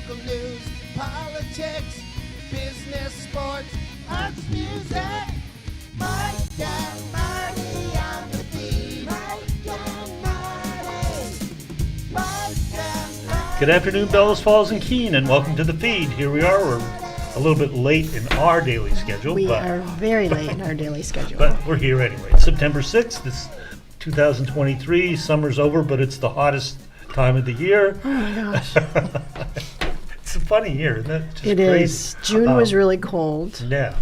local news, politics, business, sports, arts, music. Mike and Marty on the beat. Mike and Marty. Mike and Marty. Good afternoon, Bellows Falls and Keene, and welcome to the feed. Here we are. We're a little bit late in our daily schedule. We are very late in our daily schedule. But we're here anyway. It's September 6th. It's 2023. Summer's over, but it's the hottest time of the year. Oh my gosh. It's a funny year, isn't it? Just It crazy. is. June was really cold. Yeah.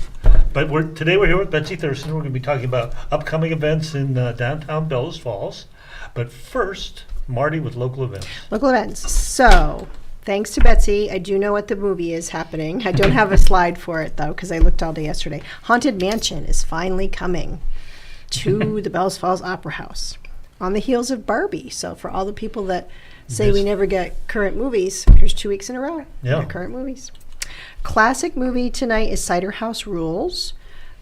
But today we're here with Betsy Thurston. We're going to be talking about upcoming events in downtown Bellows Falls. But first, Marty with local events. Local events. So, thanks to Betsy, I do know what the movie is happening. I don't have a slide for it, though, because I looked all day yesterday. Haunted Mansion is finally coming to the Bellows Falls Opera House on the heels of Barbie. So, for all the people that say we never get current movies, here's 2 weeks in a row. Yeah. Current movies. Classic movie tonight is Cider House Rules,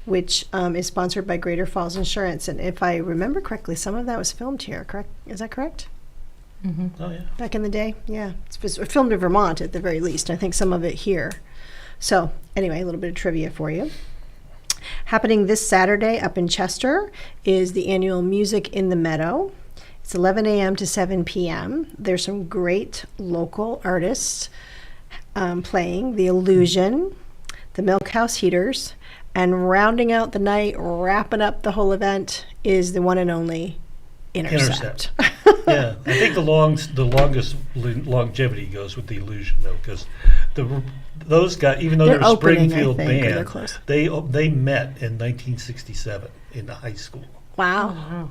which is sponsored by Greater Falls Insurance. And if I remember correctly, some of that was filmed here, correct? Is that correct? Mm-hmm. Oh, yeah. Back in the day? Yeah. It's filmed in Vermont at the very least. I think some of it here. So, anyway, a little bit of trivia for you. Happening this Saturday up in Chester is the annual Music in the Meadow. It's 11 a.m. to 7 p.m. There's some great local artists playing. The Illusion, the Milk House Heaters, and rounding out the night, wrapping up the whole event, is the one and only Intercept. Yeah, I think the longest longevity goes with the Illusion, though, because those guys, even though They're they're a opening, Springfield I think, or they're band, close. they met in 1967 in the high school. Wow.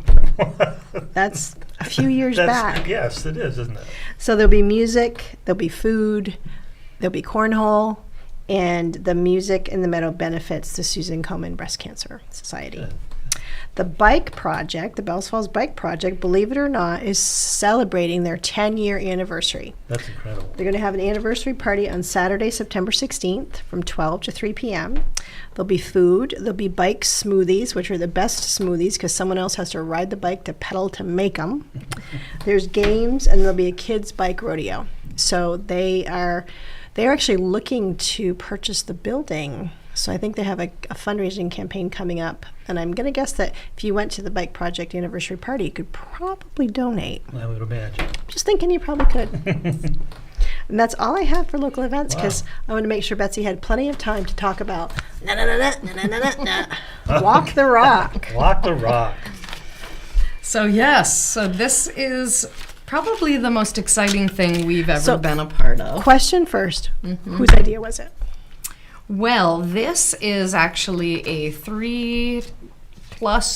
That's a few years back. Yes, it is, isn't it? So there'll be music, there'll be food, there'll be cornhole, and the Music in the Meadow benefits the Susan Komen Breast Cancer Society. Good. The Bike Project, the Bellows Falls Bike Project, believe it or not, is celebrating their 10-year anniversary. That's incredible. They're going to have an anniversary party on Saturday, September 16th from 12 to 3 p.m. There'll be food. There'll be bike smoothies, which are the best smoothies because someone else has to ride the bike to pedal to make them. There's games, and there'll be a kids' bike rodeo. So they're actually looking to purchase the building. So I think they have a fundraising campaign coming up. And I'm going to guess that if you went to the Bike Project anniversary party, you could probably donate. I would imagine. Just thinking you probably could. And that's all I have for local events because I want to make sure Betsy had plenty of time to talk about Walk the Rock. Walk the Rock. So this is probably the most exciting thing we've ever been a part of. Question first. Whose idea was it? Well, this is actually a 3+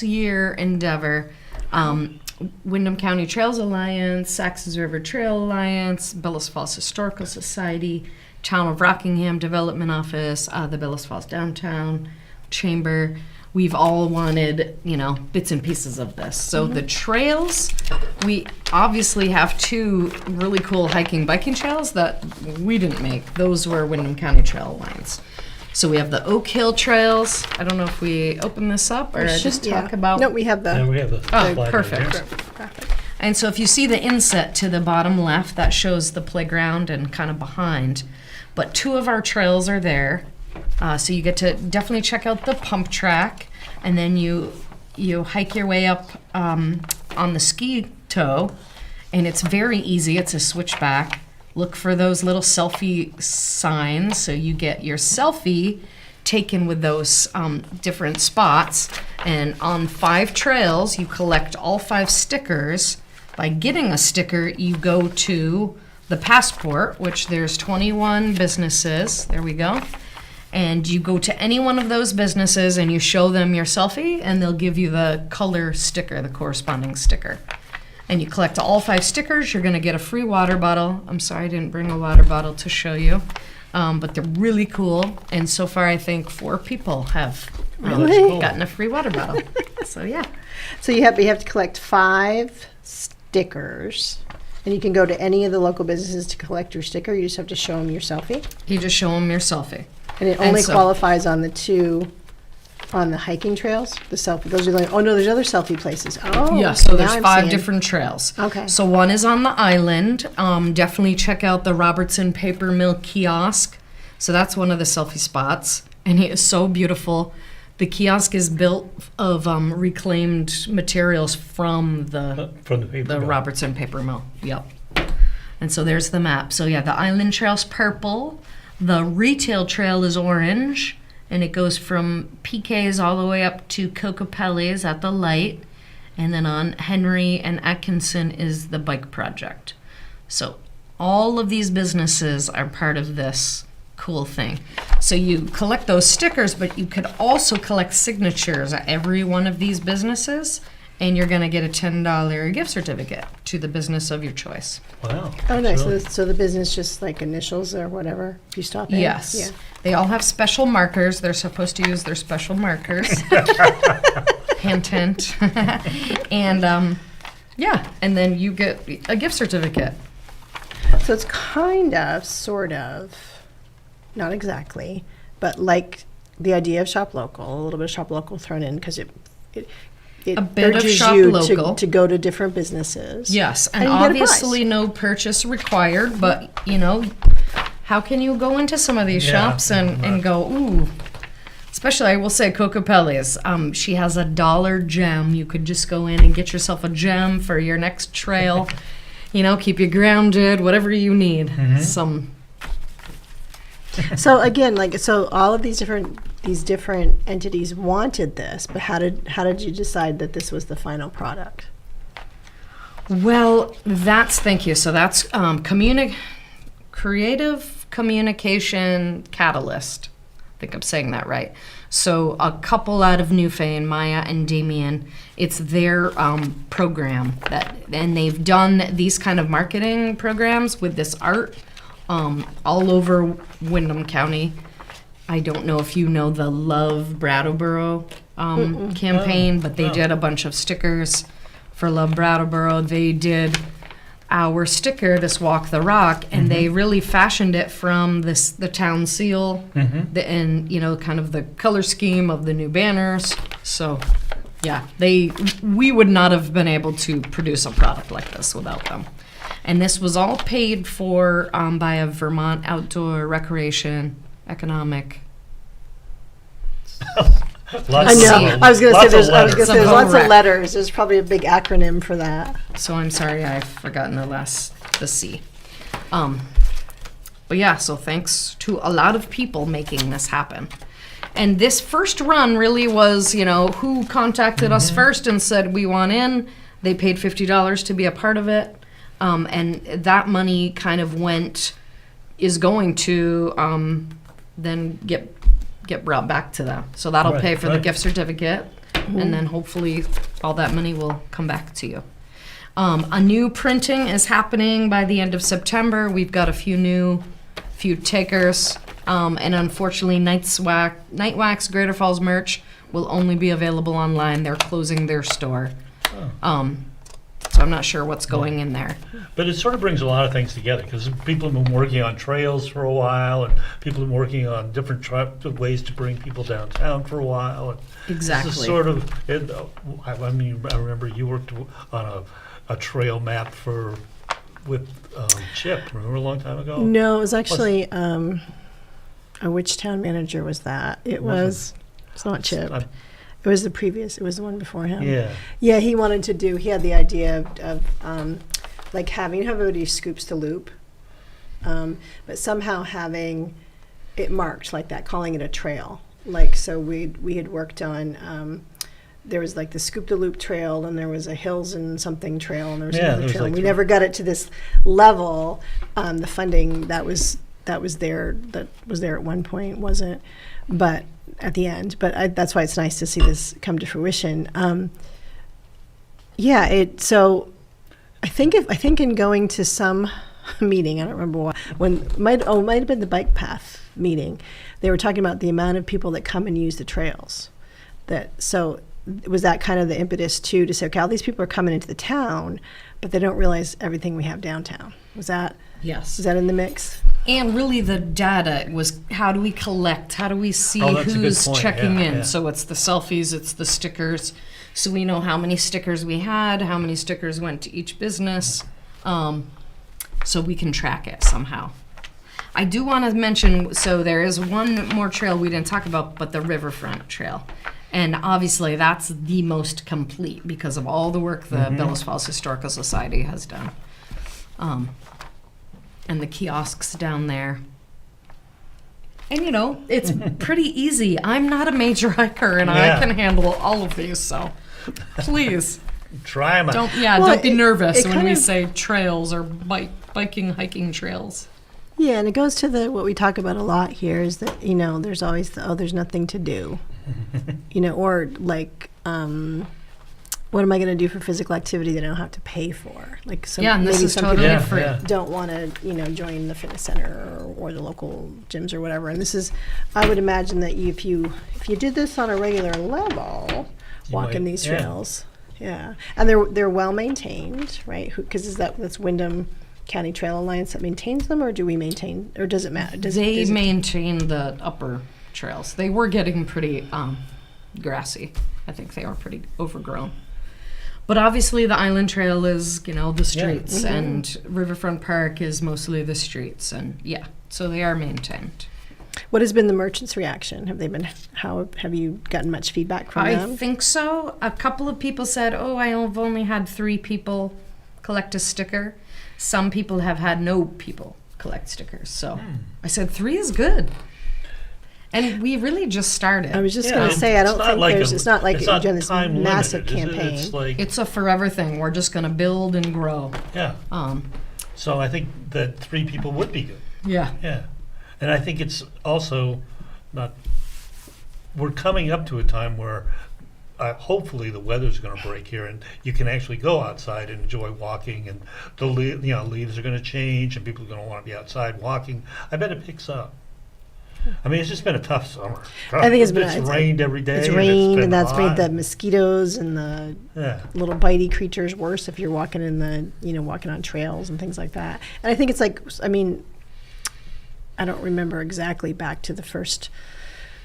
year endeavor. Wyndham County Trails Alliance, Saxons River Trail Alliance, Bellows Falls Historical Society, Town of Rockingham Development Office, the Bellows Falls Downtown Chamber. We've all wanted, bits and pieces of this. So the trails, we obviously have 2 really cool biking trails that we didn't make. Those were Wyndham County Trail Alliance. So we have the Oak Hill Trails. I don't know if we open this up or just talk about. No, we have the. Yeah, we have the slide right perfect. here. And so if you see the inset to the bottom left, that shows the playground and kind of behind. But 2 of our trails are there. So you get to definitely check out the pump track. And then you hike your way up on the ski toe. And it's very easy. It's a switchback. Look for those little selfie signs so you get your selfie taken with those different spots. And on 5 trails, you collect all 5 stickers. By getting a sticker, you go to the Passport, which there's 21 businesses. There we go. And you go to any one of those businesses and you show them your selfie, and they'll give you the color sticker, the corresponding sticker. And you collect all 5 stickers, you're going to get a free water bottle. I'm sorry I didn't bring a water bottle to show you. But they're really cool. And so far, I think 4 people have gotten a free water bottle. So, yeah. So you have to collect 5 stickers. And you can go to any of the local businesses to collect your sticker. You just have to show them your selfie. You just show them your selfie. And it only qualifies on the 2 on the hiking trails, the selfie. Those are like, oh no, there's other selfie places. Oh, Yeah, so now there's I'm 5 seeing. different trails. Okay. So one is on the island. Definitely check out the Robertson Paper Mill kiosk. So that's one of the selfie spots, and it is so beautiful. The kiosk is built of reclaimed materials from the paper the mill. Robertson Paper Mill. Yep. And so there's the map. So yeah, the island trail's purple. The retail trail is orange, and it goes from PK's all the way up to Cocopelli's at the light. And then on Henry and Atkinson is the bike project. So all of these businesses are part of this cool thing. So you collect those stickers, but you could also collect signatures at every one of these businesses, and you're going to get a $10 gift certificate to the business of your choice. Wow. Oh, nice. So- So the business just like initials or whatever if you stop in? Yes. Yeah. They all have special markers. They're supposed to use their special markers. Hint, hint. And yeah, and then you get a gift certificate. So it's kind of, sort of, not exactly, but like the idea of shop local, a little bit of shop local thrown in because it A bit of urges shop you local. to go to different businesses. Yes, and And you get a prize. obviously no purchase required, but you know, how can you go into some of these Yeah. shops and go, ooh, especially I will say Cocopelli's, she has a dollar gem. You could just go in and get yourself a gem for your next trail, you know, keep you grounded, whatever you need. Some, So again, like, so all of these different entities wanted this, but how did you decide that this was the final product? well, thank you. So that's creative communication catalyst. I think I'm saying that right. So a couple out of Newfane, Maya and Damien, it's their program and they've done these kind of marketing programs with this art all over Windham County. I don't know if you know the Love Brattleboro campaign, but they did a bunch of stickers for Love Brattleboro. They did our sticker, this Walk the Rock, and they really fashioned it from the town seal, and you know, kind of the color scheme of the new banners. So, yeah, we would not have been able to produce a product like this without them. And this was all paid for by a Vermont Outdoor Recreation Economic. I know. I was going to say there's letters. lots of Correct. letters. There's probably a big acronym for that. So I'm sorry, I've forgotten the C. But yeah, so thanks to a lot of people making this happen. And this first run really was, you know, who contacted us first and said, we want in. They paid $50 to be a part of it. And that money kind of is going to then get brought back to them. So that'll Right, pay for the right. gift certificate, and then hopefully all that money will come back to you. A new printing is happening by the end of September. We've got a few takers, and unfortunately Night Wax Greater Falls merch will only be available online. They're closing their store. So I'm not sure what's going in there. But it sort of brings a lot of things together because people have been working on trails for a while, and people have been working on different ways to bring people downtown for a while. And Exactly. This is sort of. I mean, I remember you worked on a trail map with Chip. Remember a long time ago? No, it was actually which town manager was that? It's not Chip. It was it was the one before him. Yeah. Yeah, he had the idea of like having everybody scoops the loop, but somehow having it marked like that, calling it a trail. Like, so we had worked on, there was like the Scoop the Loop trail, and there was a Hills and something trail, and there was another trail. And we never got it to this level. The funding that was there at one point wasn't, but at the end. But that's why it's nice to see this come to fruition. So I think in going to some meeting, I don't remember what, might have been the bike path meeting, they were talking about the amount of people that come and use the trails. So was that kind of the impetus too, to say, okay, all these people are coming into the town, but they don't realize everything we have downtown. Was that Yes. in the mix? And really the data was, how do we collect? How do we see Oh, that's a good who's point. checking Yeah, in? yeah. So it's the selfies, it's the stickers. So we know how many stickers we had, how many stickers went to each business. So we can track it somehow. I do want to mention, so there is one more trail we didn't talk about, but the Riverfront Trail. And obviously that's the most complete because of all the work the Bellows Falls Historical Society has done. And the kiosks down there. And you know, it's pretty easy. I'm not a major hiker and Yeah. I can handle all of these, so please Try them. don't be nervous it when kind we of- say trails or biking, hiking trails. Yeah, and it goes to what we talk about a lot here is that, you know, there's always there's nothing to do. You know, or like, what am I going to do for physical activity that I don't have to pay for? Like, Yeah, and this maybe is some totally people free. don't want to, you know, join the fitness center or the local gyms or whatever. And this is, I would imagine that if you did this on a regular level, walking might- these yeah. trails, yeah, and they're well maintained, right? Because that's Wyndham County Trail Alliance that maintains them, or do we maintain, or does it matter? They maintain the upper trails. They were getting pretty grassy. I think they were pretty overgrown. But obviously the Island Trail is, you know, the streets, and Riverfront Park is mostly the streets, and yeah, so they are maintained. What has been the merchants' reaction? How have you gotten much feedback from I them? think so. A couple of people said, oh, I've only had 3 people collect a sticker. Some people have had no people collect stickers. So I said 3 is good. And we really just started. I was just going to say, I don't think it's not like it's you've done this time massive limited, is it? campaign. It's like, It's a forever thing. We're just going to build and grow. yeah. So I think that 3 people would be good. Yeah. Yeah. And I think it's also not, we're coming up to a time where hopefully the weather's going to break here and you can actually go outside and enjoy walking, and the leaves are going to change and people are going to want to be outside walking. I bet it picks up. I mean, it's just been a tough summer. I think it's rained every day. It's and rained, been and that's made hot. the mosquitoes and the Yeah. little bitey creatures worse if you're walking walking on trails and things like that. And I think it's like, I mean, I don't remember exactly back to the first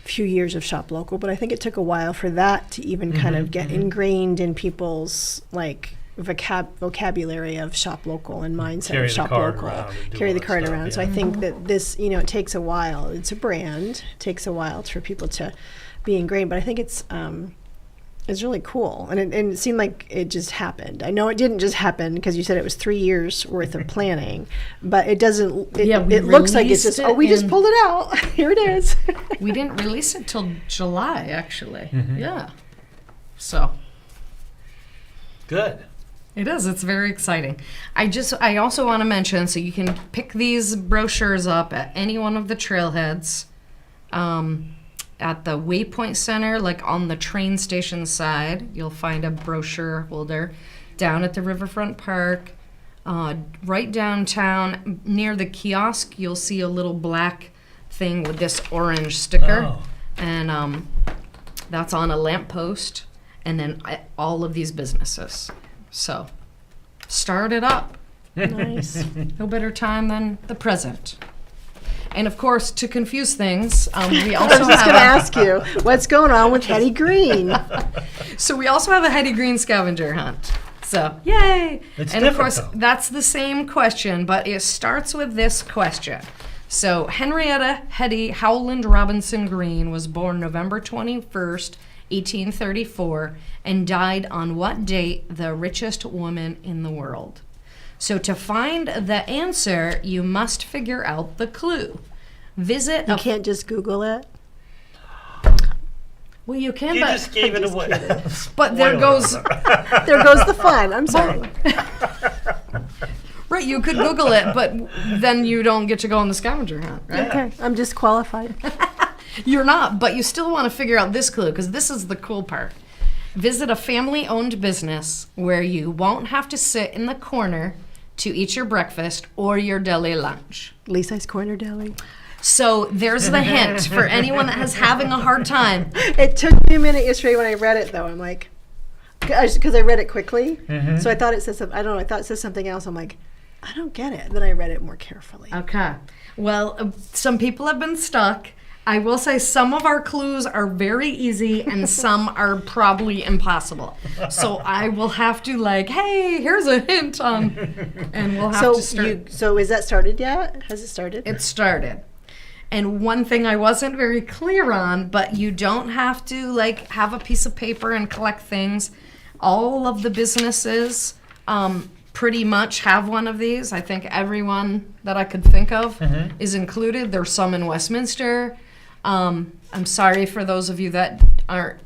few years of Shop Local, but I think it took a while for that to even kind of get ingrained in people's like vocabulary of Shop Local and mindset Carry of the Shop card Local. around and do Carry all the that card stuff, around. So I yeah. think that this, it takes a while. It's a brand. It takes a while for people to be ingrained, but I think it's really cool. And it seemed like it just happened. I know it didn't just happen because you said it was 3 years worth of planning, but it doesn't, Yeah, we it looks like it's released just, it we just in- pulled it out. Here it is. We didn't release it till July, actually. Yeah. So Good. it is. It's very exciting. I also want to mention, so you can pick these brochures up at any one of the trailheads, at the Waypoint Center, like on the train station side, you'll find a brochure holder. Down at the Riverfront Park, right downtown near the kiosk, you'll see a little black thing with this orange sticker, Oh. and that's on a lamppost, and then all of these businesses. So, start it up. Nice. No better time than the present. And of course, to confuse things, we I also was just going to have ask you, what's going on with Hetty Green? we also have a Hetty Green scavenger hunt. So, yay! It's and of different, course, though. that's the same question, but it starts with this question. So, Henrietta Hetty Howland Robinson Green was born November 21st, 1834, and died on what date? The richest woman in the world. So to find the answer, you must figure out the clue. Visit You a... can't just Google it. Well, you can, You but... just gave it away. But there Spoiler goes... alert. There goes the fun. I'm sorry. Right, you could Google it, but then you don't get to go on the scavenger hunt, right? Okay, I'm disqualified. You're not, but you still want to figure out this clue, because this is the cool part. Visit a family-owned business where you won't have to sit in the corner to eat your breakfast or your deli lunch. Leasai's Corner Deli. So there's the hint for anyone that has having a hard time. It took me a minute yesterday when I read it, though. I'm like, because I read it quickly, so I thought it said something. I don't know. I thought it said something else. I'm like, I don't get it. Then I read it more carefully. Okay. Well, some people have been stuck. I will say some of our clues are very easy and some are probably impossible. So I will have to hey, here's a hint on, and we'll have to start. So is that started yet? Has it started? It started. And one thing I wasn't very clear on, but you don't have to have a piece of paper and collect things. All of the businesses pretty much have one of these. I think everyone that I could think of is included. There's some in Westminster. I'm sorry for those of you that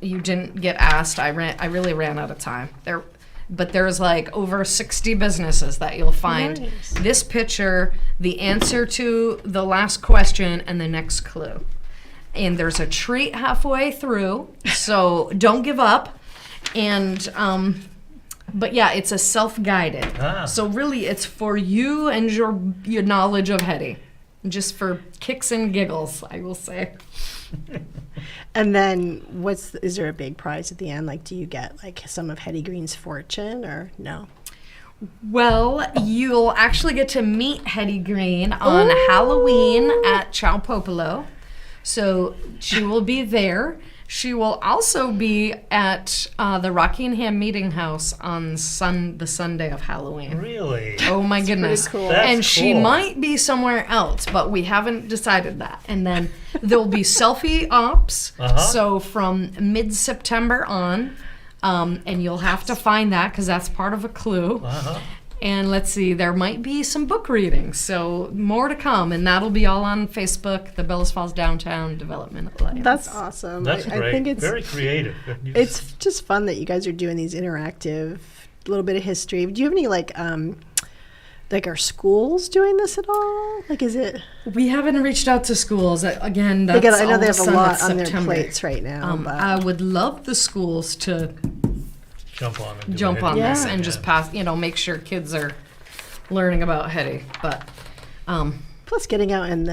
you didn't get asked. I really ran out of time. But there's over 60 businesses that you'll find. Nice. This picture, the answer to the last question, and the next clue. And there's a treat halfway through, so don't give up. And but yeah, it's a self-guided. So really, it's for you and your knowledge of Hetty, just for kicks and giggles, I will say. And then is there a big prize at the end? Do you get some of Hetty Green's fortune or no? Well, you'll actually get to meet Hetty Green on Halloween at Ciao Popolo. So she will be there. She will also be at the Rockingham Meeting House on the Sunday of Halloween. Really? Oh my goodness. pretty cool. That's And she cool. might be somewhere else, but we haven't decided that. And then there'll be selfie ops. So from mid-September on, and you'll have to find that because that's part of a clue. And let's see, there might be some book readings, so more to come, and that'll be all on Facebook, the Bellows Falls Downtown Development Alliance. That's awesome. That's great. I think it's very creative. it's just fun that you guys are doing these interactive, little bit of history. Do you have any are schools doing this at all? Is it? We haven't reached out to schools. Again, that's I know they have a all of lot sudden on their September. plates right now. But I would love the schools to jump on this Yeah. and just pass, make sure kids are learning about Hetty. But plus getting out and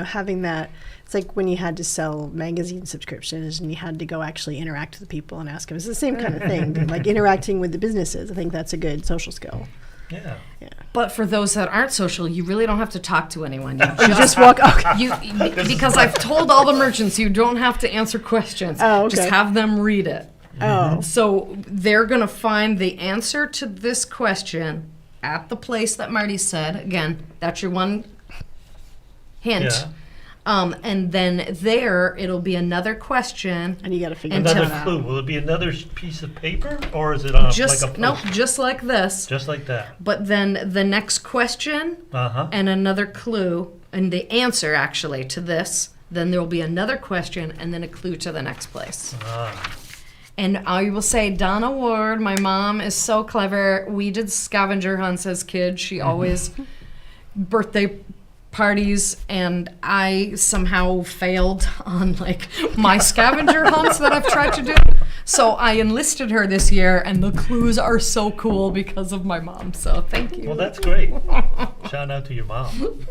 having that, it's like when you had to sell magazine subscriptions and you had to go actually interact with the people and ask them. It's the same kind of thing, interacting with the businesses. I think that's a good social skill. Yeah. But for those that aren't social, you really don't have to talk to anyone. You You just walk. Okay. because I've told all the merchants you don't have to answer questions. Oh, okay. Just have them read it. Oh. So they're going to find the answer to this question at the place that Marty said. Again, that's your one hint. Yeah. And then there, it'll be another question. And you got to figure And it Another out. clue. Will it be another piece of paper, or is it on Just like a nope, post? just like this. Just like that. But then the next question and another clue, and the answer actually to this. Then there will be another question and then a clue to the next place. And I will say, Donna Ward, my mom, is so clever. We did scavenger hunts as kids. She always birthday parties, and I somehow failed on my scavenger hunts that I've tried to do. So I enlisted her this year, and the clues are so cool because of my mom. So thank you. Well, that's great. Shout out to your mom.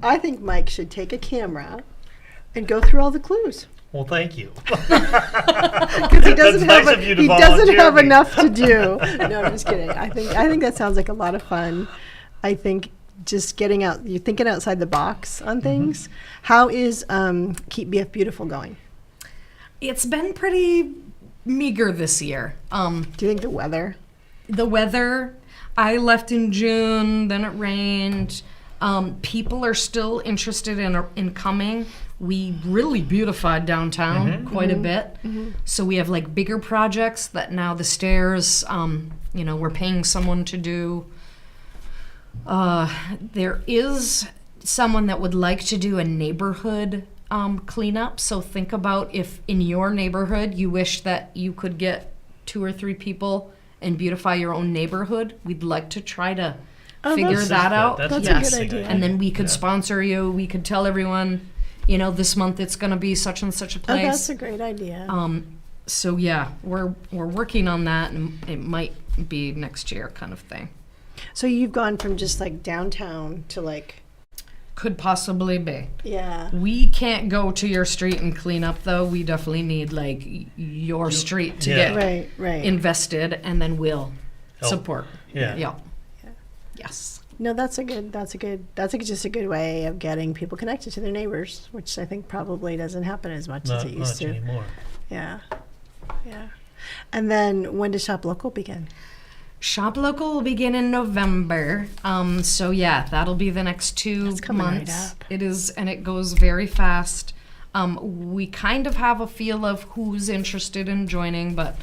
I think Mike should take a camera and go through all the clues. Well, thank you. Because he doesn't That's have nice of you to he doesn't volunteer have me. enough to do. No, I'm just kidding. I think that sounds like a lot of fun. I think just getting out, you're thinking outside the box on things. How is Keep BF Beautiful going? It's been pretty meager this year. Do you think the weather? The weather, I left in June, then it rained. People are still interested in coming. We really beautified downtown quite a bit. So we have bigger projects that now the stairs, we're paying someone to do. There is someone that would like to do a neighborhood cleanup. So think about if in your neighborhood you wish that you could get 2 or 3 people and beautify your own neighborhood. We'd like to try to figure That's that out. That's That's an a good interesting idea. And then we could sponsor you. We could tell everyone, this month it's going to be such and such a Oh, place. that's a great idea. So yeah, we're working on that, and it might be next year kind of thing. So you've gone from just downtown to Could possibly be. yeah. We can't go to your street and clean up though. We definitely need your street to Yeah. get Right. invested, and then we'll Help. support. Yeah. Yeah. Yes. No, that's just a good way of getting people connected to their neighbors, which I think probably doesn't happen as much as Not it used much to. anymore. Yeah. Yeah. And then when does Shop Local begin? Shop Local will begin in November. So yeah, that'll be the next 2 That's coming right months. up. It is, and it goes very fast. We kind of have a feel of who's interested in joining, but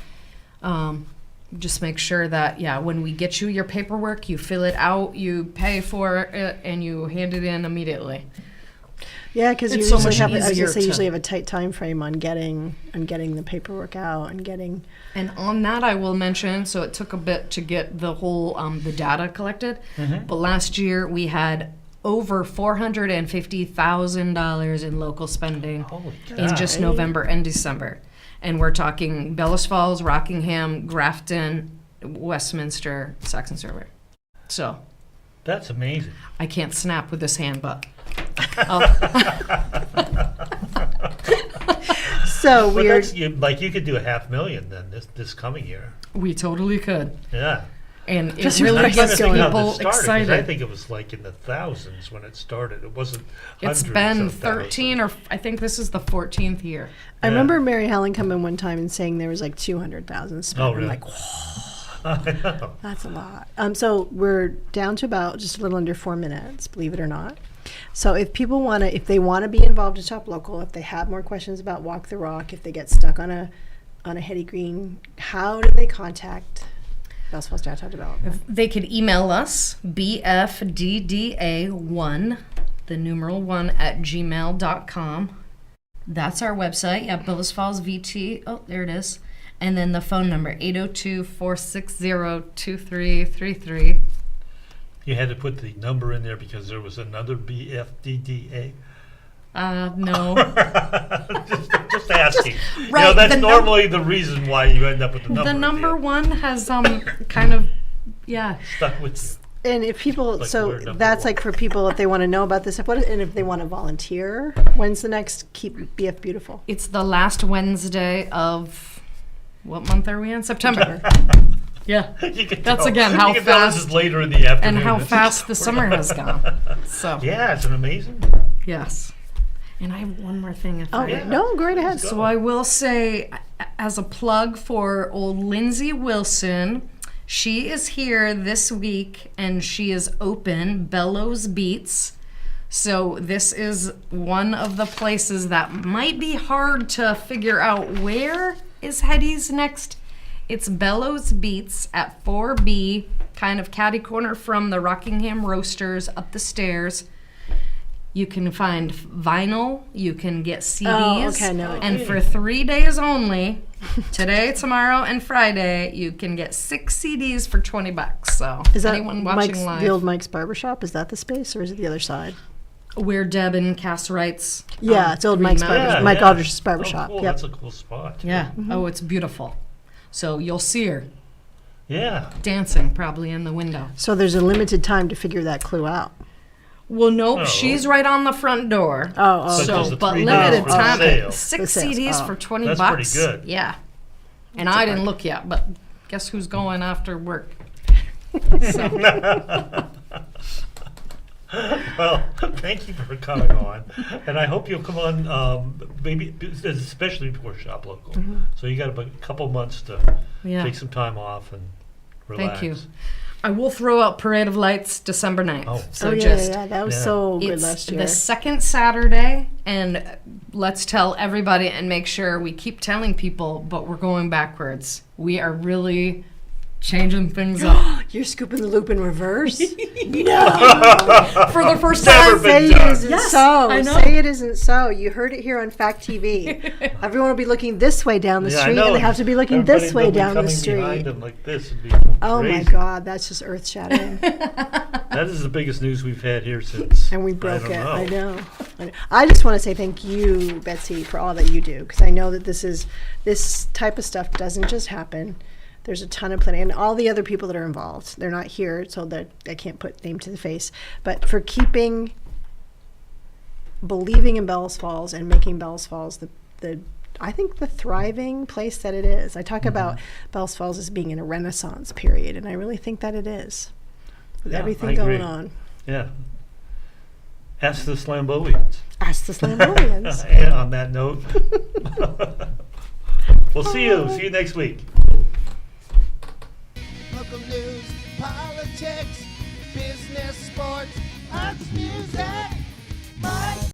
just make sure that, yeah, when we get you your paperwork, you fill it out, you pay for it, and you hand it in immediately. Yeah, because you It's so usually much have, I was easier gonna say, to- usually have a tight time frame on getting the paperwork out and getting. And on that, I will mention, so it took a bit to get the whole, the data collected, but last year we had over $450,000 in local spending Holy cow. in just November and December. And we're talking Bellows Falls, Rockingham, Grafton, Westminster, Saxon Server. So That's amazing. I can't snap with this hand, but So But we're that's, you could do $500,000 then this coming year. we totally could. Yeah. And it Just really remember I'm trying gets to think how people this started, 'cause excited. I think it was like in the thousands when it started. It wasn't It's hundreds been of 13 or I think this is the 14th year. I remember Mary Helen coming one time and saying there was like 200,000 spent. Oh, I'm really? like, I know. that's a lot. So we're down to about just a little under 4 minutes, believe it or not. So if people if they want to be involved in Shop Local, if they have more questions about Walk the Rock, if they get stuck on a Hetty Green, how do they contact Bellows Falls Downtown Development? They could email us, BFDDA1, the numeral 1 at gmail.com. That's our website. Yeah, Bellows Falls VT. Oh, there it is. And then the phone number, 802-460-2333. You had to put the number in there because there was another BFDDA. No. Just asking. right, That's the num- normally the reason why you end up with the number. The in number there. 1 has kind of, yeah. Stuck with you. And if people, Like so we're number that's one. like for people if they want to know about this, and if they want to volunteer, when's the next Keep BF Beautiful? It's the last Wednesday of, what month are we in? September. Yeah. You can That's tell- again how you can tell this fast- is later in the afternoon. And how This is- fast the summer has gone. So, Yeah, it's an amazing. yes. And I have one more thing. If Oh, I, Yeah. no, go right ahead. Go. So I will say, as a plug for old Lindsay Wilson, she is here this week and she is open, Bellows Beats. So this is one of the places that might be hard to figure out where is Hetty's next. It's Bellows Beats at 4B, kind of catty corner from the Rockingham Roasters up the stairs. You can find vinyl, you can get CDs, Oh, okay, I know what and for 3 days only, today, tomorrow, and Friday, you can get 6 CDs for $20. So Is that anyone watching Mike's, live, the old Mike's Barbershop? Is that the space or is it the other side? where Deb and Cass writes. Yeah, it's old Mike's Green Barbershop. Mountain. Mike Aldrich's Barbershop. Oh, cool. Yep. That's a cool spot. Yeah. Oh, it's beautiful. So you'll see her Yeah. dancing probably in the window. So there's a limited time to figure that clue out. Well, nope, Oh. she's right on the front door. Oh, So So, just the but 3 limited days for the time, sale. 6 The sales, CDs oh. for $20 That's bucks. pretty good. Yeah, and I didn't look yet, but guess who's going after work? Well, thank you for coming on, and I hope you'll come on. Maybe especially before Shop Local. So you got a couple months to Yeah, take some time off and relax. thank you. I will throw out Parade of Lights December 9th. Oh. So oh yeah, just yeah, that was Yeah. so good it's last year. the second Saturday, and let's tell everybody and make sure we keep telling people, but we're going backwards. We are really changing things up You're scooping the loop in reverse. for the first Never time. been Say it done. isn't Yes, so. I know. Say it isn't so. You heard it here on Fact TV. Everyone will be looking this way down the Yeah, I street, know. and they have to be looking Everybody this way will be down the coming street. behind them like this. It'd be Oh my crazy. God, that's just earth shattering. That is the biggest news we've had here since. And we broke don't it. know. I know. I just want to say thank you, Betsy, for all that you do, because I know that this type of stuff doesn't just happen. There's a ton of planning, and all the other people that are involved. They're not here, so that I can't put name to the face. But for believing in Bellows Falls and making Bellows Falls the I think the thriving place that it is. I talk about Bellows Falls as being in a renaissance period, and I really think that it is. with Yeah, everything I going agree. on. Yeah. Ask the Slambovians. Ask the Slambovians. And on that note, we'll see you. See you next week. Local news, politics, business, sports, arts, music. Mike